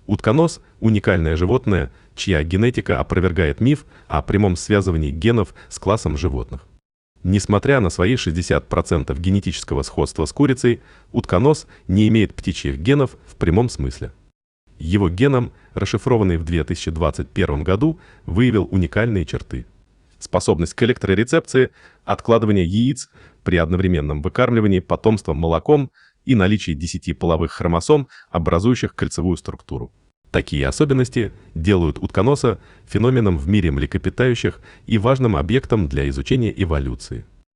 Утконос – уникальное животное, чья генетика опровергает миф о прямом связывании генов с классом животных. Несмотря на свои 60% генетического сходства с курицей, утконос не имеет птичьих генов в прямом смысле. Его геном, расшифрованный в 2021 году, выявил уникальные черты. Способность к электрорецепции, откладывание яиц при одновременном выкармливании потомством молоком и наличие 10 половых хромосом, образующих кольцевую структуру. Такие особенности делают утконоса феноменом в мире млекопитающих и важным объектом для изучения эволюции.